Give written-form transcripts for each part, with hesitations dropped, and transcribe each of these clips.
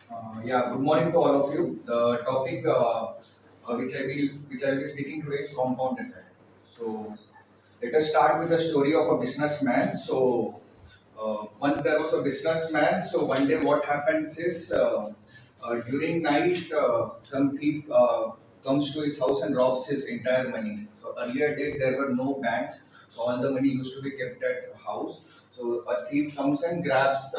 Yeah, good morning to all of you. The topic which I will be speaking today is compound effect. So let us start with the story of a businessman. Once there was a businessman. So one day what happens is during night some thief comes to his house and robs his entire money. So earlier days there were no banks, so all the money used to be kept at house. So a thief comes and grabs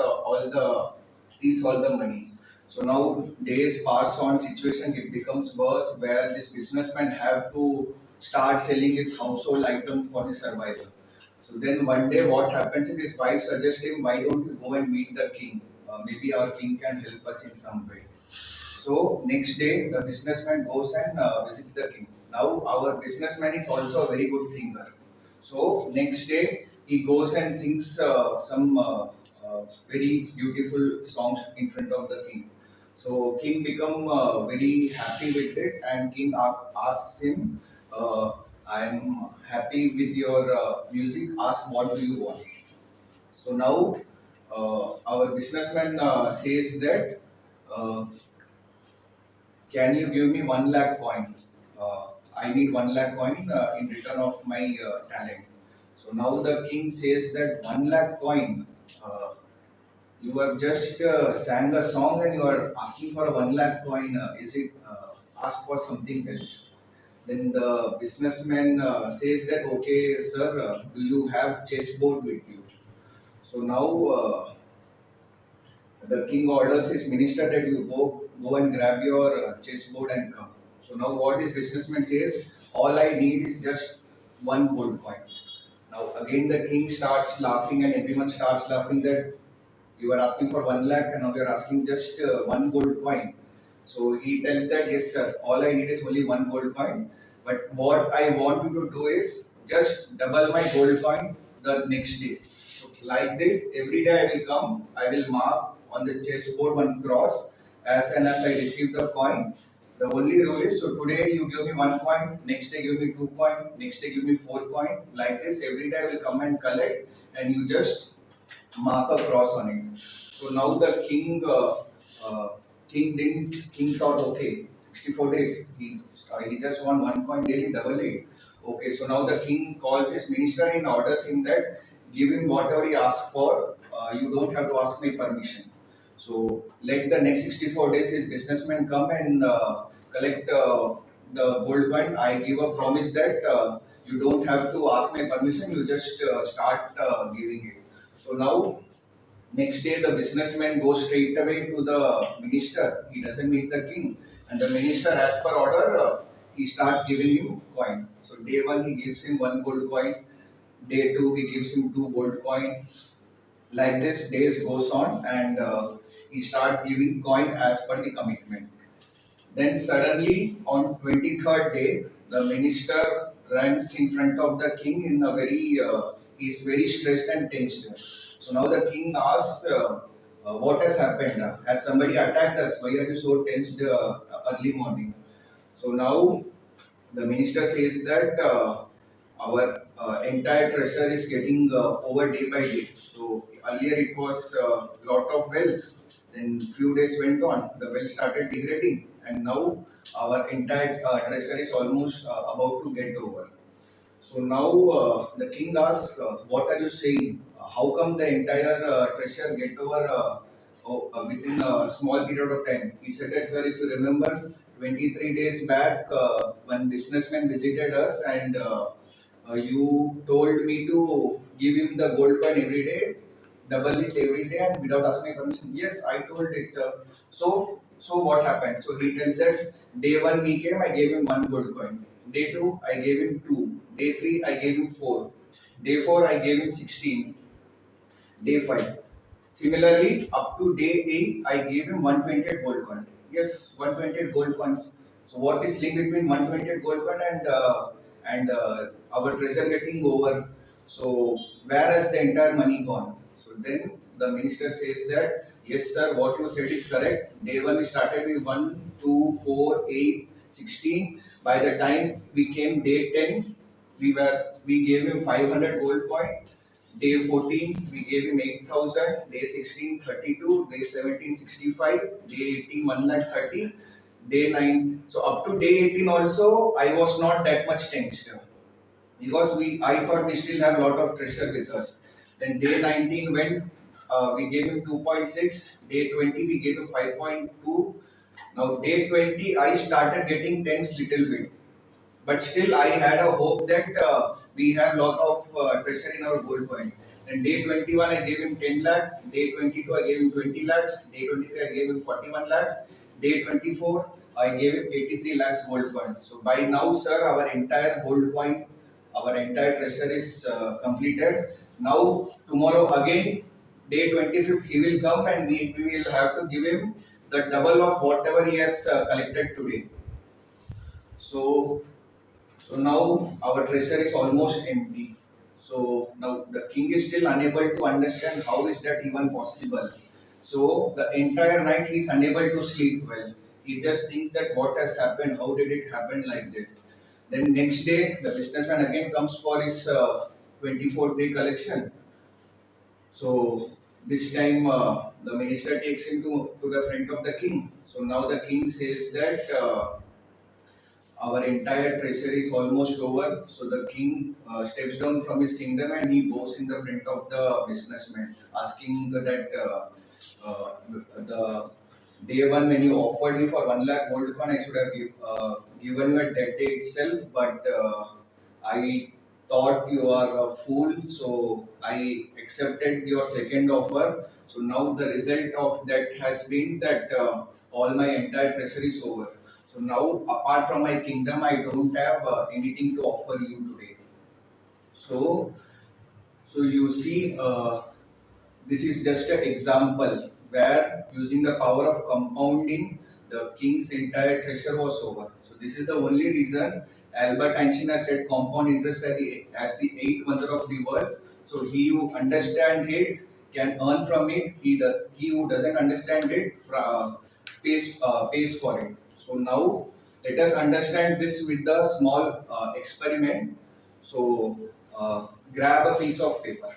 steals all the money. So now days pass on, situation it becomes worse where this businessman have to start selling his household item for his survival. So then one day what happens is his wife suggests him, why don't you go and meet the king? Maybe our king can help us in some way. So next day the businessman goes and visits the king. Now our businessman is also a very good singer. So next day he goes and sings some very beautiful songs in front of the king. So king become very happy with it, and king asks him, "I am happy with your music. Ask what do you want." So now our businessman says that, uh, "Can you give me 1 lakh coin? I need 1 lakh coin in return of my talent." So now the king says that 1 lakh coin. Uh, you have just sang a song and you are asking for a 1 lakh coin. Is it ask for something else? Then the businessman says that, okay, sir, do you have chessboard with you? So now the king orders his minister that you go and grab your chessboard and come. So now what this businessman says, all I need is just one gold coin. Now again the king starts laughing and everyone starts laughing that you are asking for 1 lakh and now you are asking just one gold coin. So he tells that, yes sir, all I need is only one gold coin. But what I want you to do is just double my gold coin the next day. So like this, every day I will come, I will mark on the chessboard one cross as soon as I receive the coin. The only rule is, so today you give me one coin, next day give me 2 coin, next day give me 4 coin. Like this, every day I will come and collect, and you just mark a cross on it. So now the uh, king thought, okay, 64 days. He just want one coin daily, double it. Okay, so now the king calls his minister and orders him that give him whatever he asks for. You don't have to ask my permission. So let the next 64 days this businessman come and collect the gold coin. I give a promise that you don't have to ask my permission. You just start giving it. So now, next day, the businessman goes straight away to the minister. He doesn't meet the king. And the minister, as per order, he starts giving him coin. So day one, he gives him one gold coin. Day two, he gives him two gold coin. Like this, days goes on, and he starts giving coin as per the commitment. Then suddenly, on 23rd day, the minister runs in front of the king in a very, he's very stressed and tensed. So now the king asks, what has happened? Has somebody attacked us? Why are you so tensed early morning? So now the minister says that our entire treasure is getting over day by day. So earlier it was lot of wealth. Then few days went on, the wealth started degrading, and now our entire treasure is almost about to get over. So now the king asks, "What are you saying? How come the entire treasure get over within a small period of time?" He said that, "Sir, if you remember, 23 days back, one businessman visited us, and you told me to give him the gold coin every day, double it every day, and without asking permission." Yes, I told it. So what happened? So he tells that day one he came, I gave him one gold coin. Day two, I gave him two. Day three, I gave him four. Day four, I gave him 16. Day five. Similarly, up to day eight, I gave him 128 gold coin. Yes, 128 gold coins. So what is linked between 128 gold coin and our treasure getting over? So where has the entire money gone? So then the minister says that, yes sir, what you said is correct. Day one we started with 1, 2, 4, 8, 16. By the time we came day 10, we gave him 500 gold coin. Day 14, we gave him 8,000. Day 16, 32. Day 17, 65. Day 18, 1 lakh 30. Day 9. So up to day 18 also, I was not that much tensed because I thought we still have a lot of treasure with us. Then day 19 went, we gave him 2.6. Day 20, we gave him 5.2. Now day 20, I started getting tense little bit. But still, I had a hope that we have lot of treasure in our gold coin. And day 21, I gave him 10 lakh. Day 22, I gave him 20 lakhs. Day 23, I gave him 41 lakhs. Day 24, I gave him 83 lakhs gold coin. So by now, sir, our entire gold coin, our entire treasure is completed. Now, tomorrow again, day 25th, he will come and we will have to give him the double of whatever he has collected today. So so now our treasure is almost empty. So now the king is still unable to understand how is that even possible. So the entire night he is unable to sleep well. He just thinks that what has happened, how did it happen like this. Then next day the businessman again comes for his 24-day collection. So this time the minister takes him to the front of the king. So now the king says that our entire treasure is almost over. So the king steps down from his kingdom and he goes in the front of the businessman, asking that the day one when you offered me for 1 lakh gold coin, I should have given you at that day itself, but I thought you are a fool, so I accepted your second offer. So now the result of that has been that all my entire treasure is over. So now, apart from my kingdom, I don't have anything to offer you today. So, so you see, this is just an example where using the power of compounding, the king's entire treasure was over. So this is the only reason Albert Einstein has said compound interest as the eighth wonder of the world. So he who understands it can earn from it. He who doesn't understand it pays for it. So now let us understand this with the small experiment. So grab a piece of paper.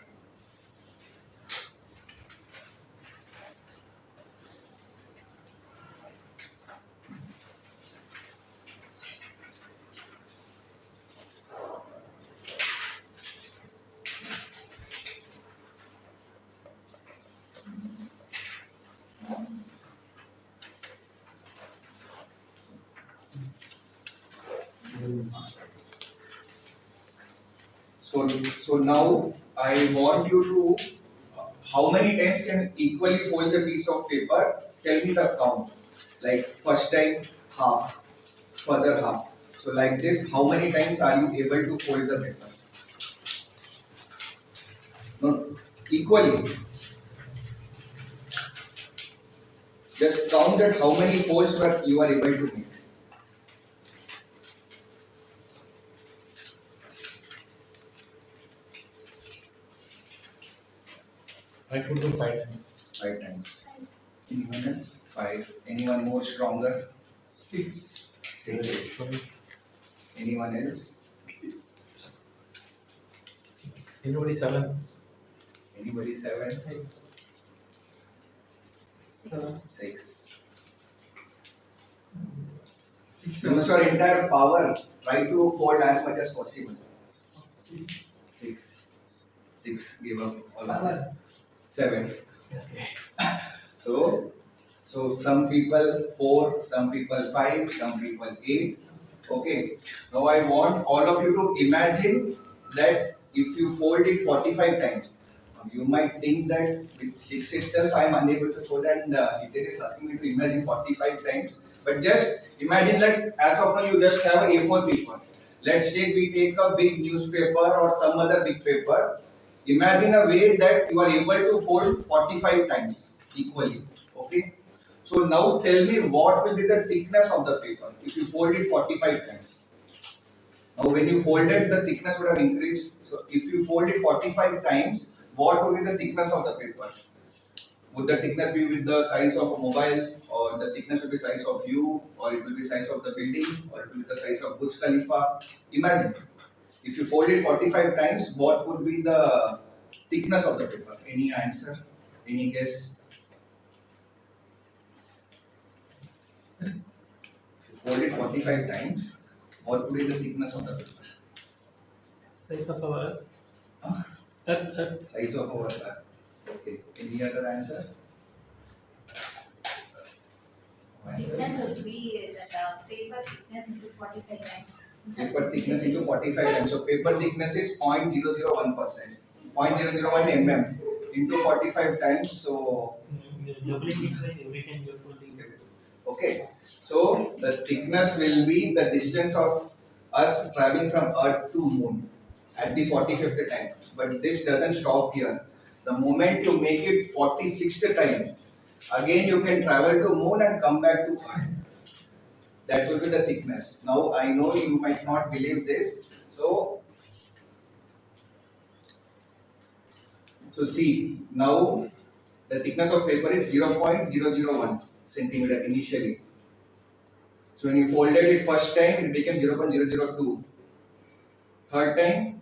So now I want you to, how many times can you equally fold the piece of paper? Tell me the count. Like first time half, further half. So like this, how many times are you able to fold the paper? No, equally. Just count that how many folds you are able to make. I could do 5 times. 5 times. Anyone else? 5. Anyone more stronger? 6. 6. Anyone else? 6. Anybody 7? Anybody 7? 6. 6. Use your entire power. Try to fold as much as possible. 6. 6. 6. Give up. All 7. 7. Okay. So some people 4, some people 5, some people 8. Okay. Now I want all of you to imagine that if you fold it 45 times, you might think that with 6 itself I am unable to fold, and Hitesh is asking me to imagine 45 times. But just imagine like as of now you just have a A4 paper. We take a big newspaper or some other big paper. Imagine a way that you are able to fold 45 times equally. Okay. So now tell me what will be the thickness of the paper if you fold it 45 times. Now when you fold it, the thickness would have increased. So if you fold it 45 times, what would be the thickness of the paper? Would the thickness be with the size of a mobile, or the thickness will be size of you, or it will be size of the building, or it will be the size of Burj Khalifa? Imagine. If you fold it 45 times, what would be the thickness of the paper. Any answer? Any guess? You fold it 45 times. What would be the thickness of the paper? Size of our earth. Huh? Earth. Size of our earth. Okay. Any other answer? Thickness would be that paper thickness into 45 times. Paper thickness into 45 times. So paper thickness is 0.001%. 0.001 mm into 45 times. So Every time you're putting. okay. So the thickness will be the distance of us traveling from Earth to Moon at the 45th time. But this doesn't stop here. The moment you make it 46th time, again you can travel to Moon and come back to Earth. That will be the thickness. Now I know you might not believe this. So see, now the thickness of paper is 0.001 centimeter initially. So when you folded it first time, it became 0.002. Third time,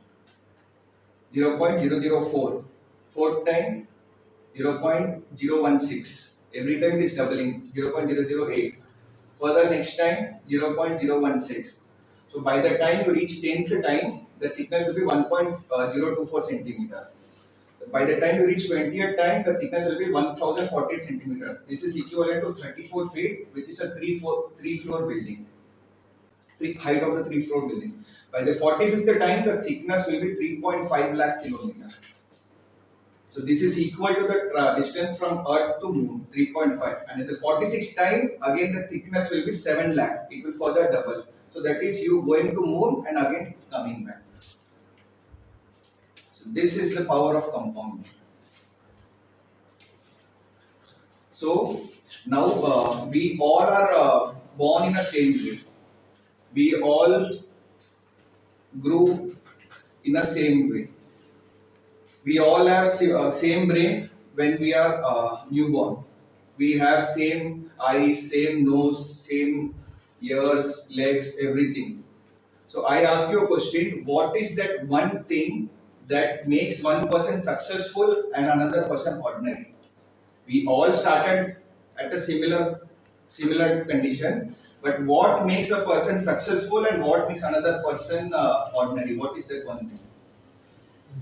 0.004. Fourth time, 0.016. Every time it is doubling, 0.008. Further next time, 0.016. So by the time you reach 10th time, the thickness will be 1.024 centimeter. By the time you reach 20th time, the thickness will be 1048 centimeter. This is equivalent to 34 feet, which is a three-floor building. Height of the three-floor building. By the 45th time, the thickness will be 3.5 lakh kilometer. So this is equal to the distance from Earth to Moon, 3.5. And at the 46th time, again the thickness will be 7 lakh. It will further double. So that is you going to Moon and again coming back. So this is the power of compounding. So now we all are born in the same way. We all grew in the same way. We all have same brain when we are newborn. We have same eyes, same nose, same ears, legs, everything. So I ask you a question: what is that one thing that makes one person successful and another person ordinary? We all started at a similar condition, but what makes a person successful and what makes another person ordinary? What is that one thing?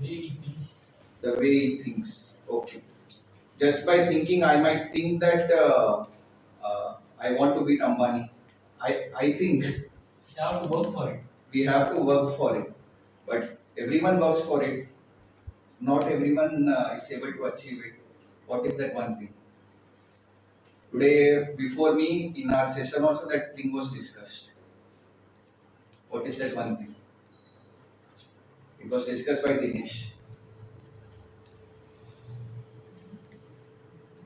The way he thinks. The way he thinks. Okay. Just by thinking, I might think that I want to beat Ambani. I think You have to work for it. we have to work for it, but everyone works for it. Not everyone is able to achieve it. What is that one thing? Today, before me, in our session also, that thing was discussed. What is that one thing? It was discussed by Dinesh.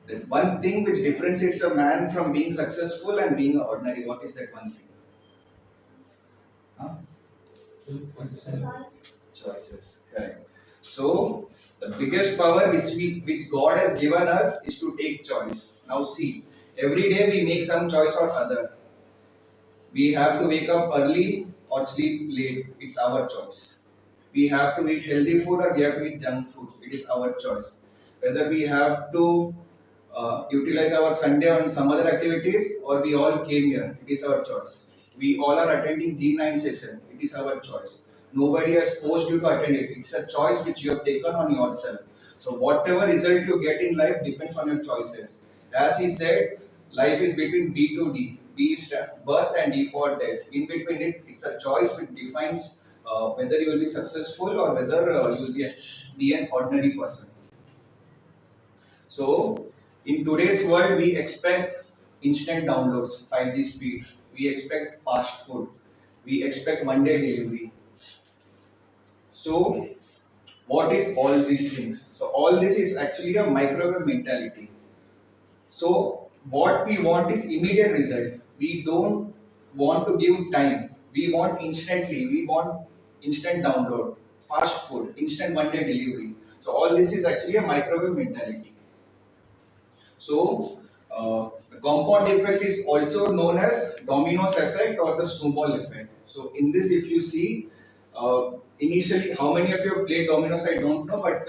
That one thing which differentiates a man from being successful and being ordinary. What is that one thing? Huh? Choice. Choices. Correct. So the biggest power which God has given us is to take choice. Now see, every day we make some choice or other. We have to wake up early or sleep late. It's our choice. We have to eat healthy food or we have to eat junk food. It is our choice. Whether we have to utilize our Sunday on some other activities or we all came here. It is our choice. We all are attending G9 session. It is our choice. Nobody has forced you to attend it. It's a choice which you have taken on yourself. So whatever result you get in life depends on your choices. As he said, life is between B to D. B is birth and D for death. In between it, it's a choice which defines whether you will be successful or whether you will be an ordinary person. So in today's world, we expect instant downloads, 5G speed. We expect fast food. We expect one-day delivery. So, what is all these things? So, all this is actually a microwave mentality. So, what we want is immediate result. We don't want to give time. We want instantly. We want instant download, fast food, instant one-day delivery. So, all this is actually a microwave mentality. So, the compound effect is also known as dominoes effect or the snowball effect. So, in this, if you see, initially, how many of you have played dominoes? I don't know, but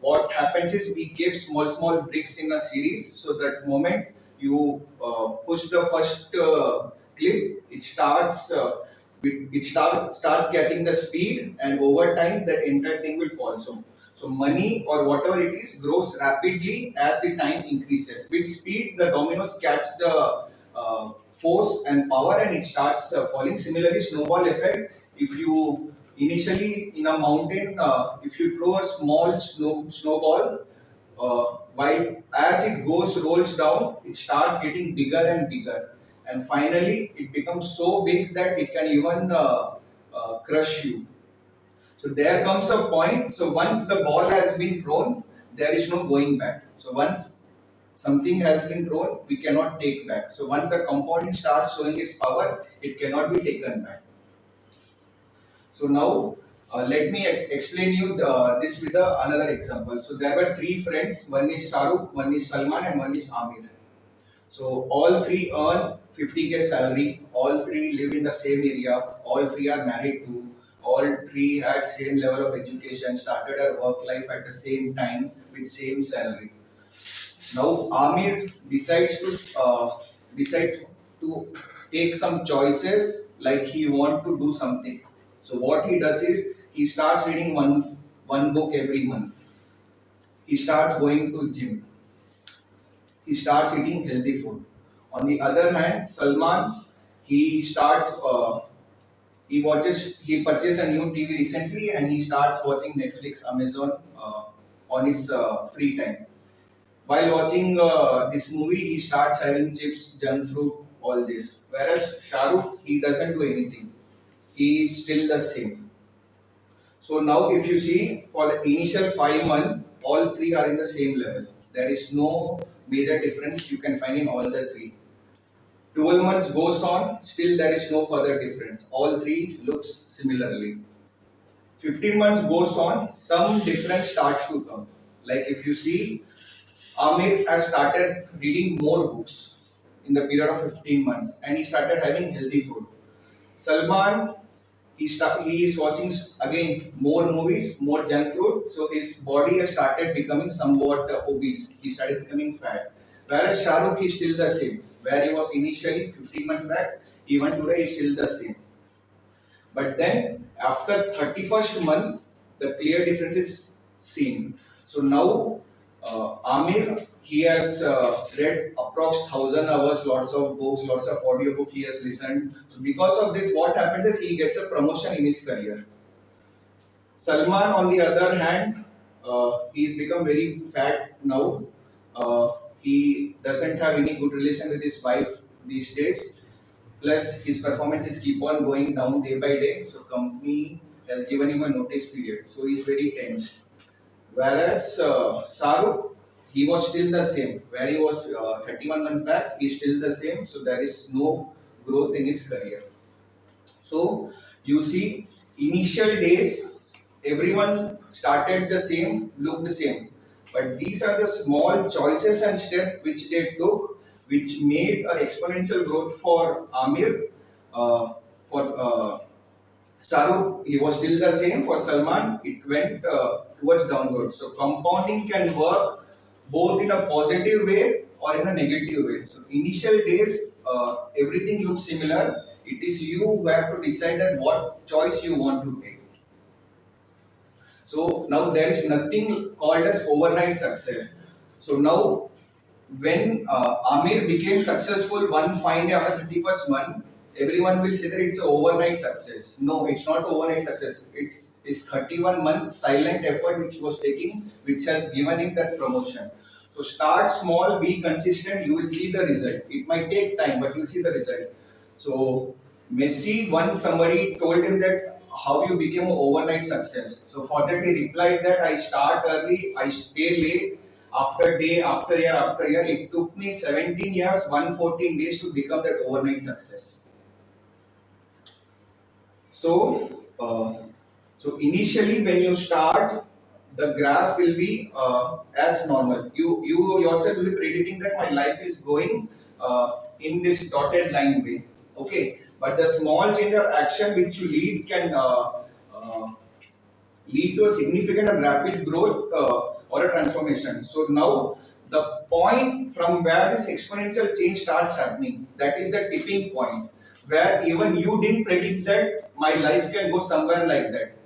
what happens is we give small bricks in a series. So that moment you push the first clip, it starts. Starts catching the speed, and over time that entire thing will fall. So money or whatever it is grows rapidly as the time increases. With speed, the dominoes catch the force and power, and it starts falling. Similarly, snowball effect. If you initially in a mountain, if you throw a small snowball, while as it goes rolls down, it starts getting bigger and bigger, and finally it becomes so big that it can even crush you. So there comes a point. So once the ball has been thrown, there is no going back. So once something has been thrown, we cannot take back. So once the compounding starts showing its power, it cannot be taken back. So now let me explain you this with another example. So there were three friends. One is Shahrukh, one is Salman, and one is Amir. So all three earn 50K salary. All three live in the same area. All three are married to. All three had same level of education. Started their work life at the same time with same salary. Now Amir decides to take some choices, like he want to do something. So what he does is he starts reading one book every month. He starts going to gym. He starts eating healthy food. On the other hand, Salman, he starts he purchased a new TV recently, and he starts watching Netflix, Amazon on his free time. While watching this movie, he starts having chips, junk fruit, all this. Whereas Shahrukh, he doesn't do anything. He is still the same. So now, if you see, for the initial 5 months, all three are in the same level. There is no major difference you can find in all the three. 12 months goes on, still there is no further difference. All three looks similarly. 15 months goes on, some difference starts to come. Like if you see, Amir has started reading more books in the period of 15 months, and he started having healthy food. Salman, he is watching again more movies, more junk food, so his body has started becoming somewhat obese. He started becoming fat. Whereas Shahrukh is still the same. Where he was initially 15 months back, even today is still the same. But then after 31st month, the clear difference is seen. So now Amir, he has read approx 1,000 hours, lots of books, lots of audiobook he has listened. So because of this, what happens is he gets a promotion in his career. Salman, on the other hand, he's become very fat now. He doesn't have any good relation with his wife these days. Plus, his performances keep on going down day by day. So, company has given him a notice period. So, he's very tense. Whereas Shahrukh, he was still the same. Where he was 31 months back, he's still the same. So, there is no growth in his career. So, you see, initial days, everyone started the same, looked the same. But these are the small choices and steps which they took, which made an exponential growth for Amir. For Shahrukh, he was still the same. For Salman, it went towards downward. So compounding can work both in a positive way or in a negative way. So initial days, everything looks similar. It is you who have to decide that what choice you want to take. So now there is nothing called as overnight success. So now when Amir became successful one fine day after 31st month, everyone will say that it's an overnight success. No, it's not overnight success. It's 31 month silent effort which he was taking, which has given him that promotion. So start small, be consistent, you will see the result. It might take time, but you'll see the result. So Messi, once somebody told him that how you became an overnight success. So for that he replied that I start early, I stay late, after day, after year, after year. It took me 17 years, 114 days to become that overnight success. So, so initially when you start, the graph will be as normal. You yourself will be predicting that my life is going in this dotted line way. Okay, but the small change of action which you lead can lead to a significant and rapid growth or a transformation. So now the point from where this exponential change starts happening, that is the tipping point, where even you didn't predict that my life can go somewhere like that.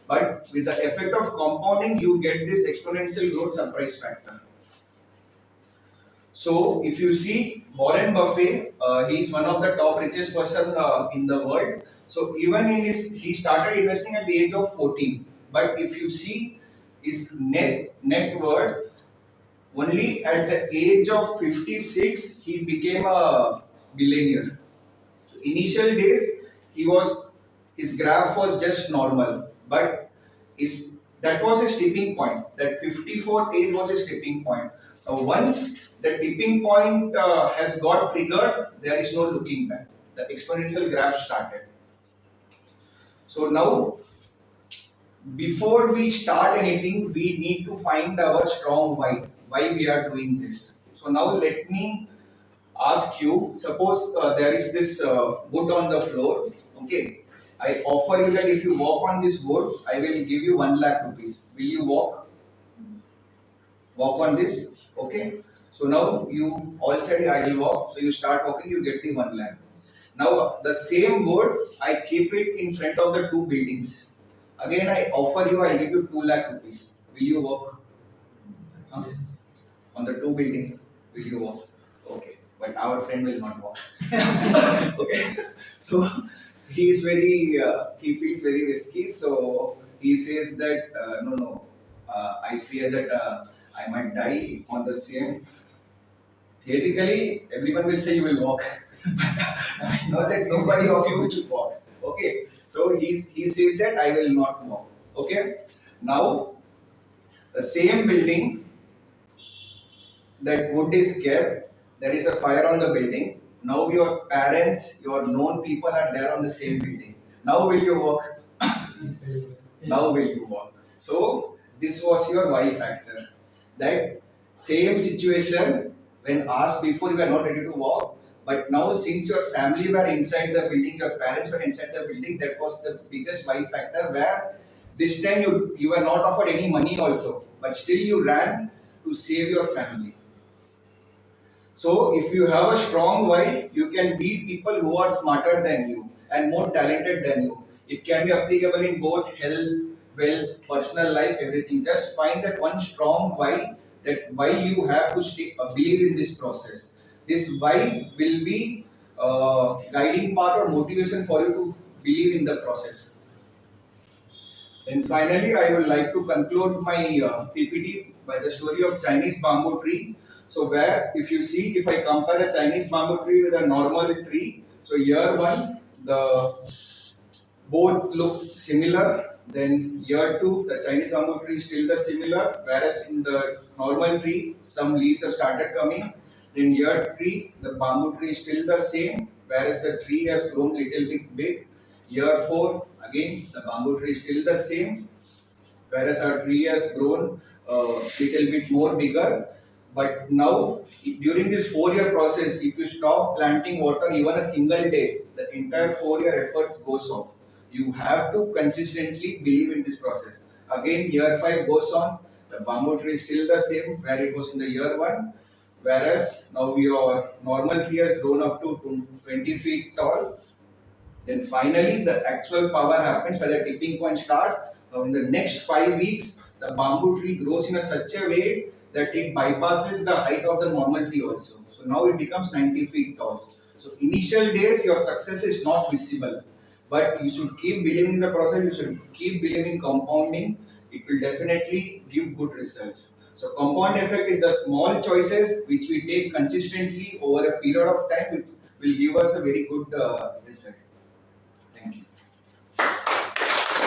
But with the effect of compounding, you get this exponential growth surprise factor. So if you see Warren Buffett, he is one of the top richest person in the world. So even in he started investing at the age of 14. But if you see his net worth, only at the age of 56 he became a billionaire. So initial days his graph was just normal, but that was a tipping point. That 54th age was a tipping point. Once the tipping point has got triggered, there is no looking back. The exponential graph started. So now, before we start anything, we need to find our strong why we are doing this. So now let me ask you, suppose there is this wood on the floor, okay? I offer you that if you walk on this wood, I will give you 1 lakh rupees. Will you walk? Walk on this, okay? So now you all said I will walk, so you start walking, you get the 1 lakh. Now the same wood, I keep it in front of the 2 buildings. Again I offer you, I give you 2 lakh rupees. Will you walk? Huh? Yes. On the 2 building, will you walk? Okay, but our friend will not walk. Okay, so he is he feels very risky. So he says that no, I fear that I might die on the same. Theoretically, everyone will say you will walk, but I know that nobody of you will walk. Okay, so he says that I will not walk. Okay, now the same building, that wood is kept, there is a fire on the building. Now your parents, your known people are there on the same building. Now will you walk? Now will you walk? So this was your why factor. That same situation, when asked before, you were not ready to walk, but now since your family were inside the building, your parents were inside the building, that was the biggest why factor, where this time you were not offered any money also, but still you ran to save your family. So if you have a strong why, you can beat people who are smarter than you and more talented than you. It can be applicable in both health, wealth, personal life, everything. Just find that one strong why, that why you have to believe in this process. This why will be guiding part or motivation for you to believe in the process. And finally, I would like to conclude my PPT by the story of Chinese bamboo tree. So where, if you see, if I compare a Chinese bamboo tree with a normal tree, so year 1, both look similar. Then year 2, the Chinese bamboo tree is still the similar, whereas in the normal tree, some leaves have started coming. In year 3, the bamboo tree is still the same, whereas the tree has grown little bit big. Year 4, again, the bamboo tree is still the same, whereas our tree has grown little bit more bigger. But now, during this 4-year process, if you stop planting water even a single day, the entire 4-year efforts goes off. You have to consistently believe in this process. Again, year 5 goes on, the bamboo tree is still the same where it was in the year 1, whereas now your normal tree has grown up to 20 feet tall. Then finally, the actual power happens where the tipping point starts. Now, in the next 5 weeks, the bamboo tree grows in such a way that it bypasses the height of the normal tree also. So now it becomes 90 feet tall. So initial days, your success is not visible, but you should keep believing in the process. You should keep believing in compounding. It will definitely give good results. So compound effect is the small choices which we take consistently over a period of time, which will give us a very good result.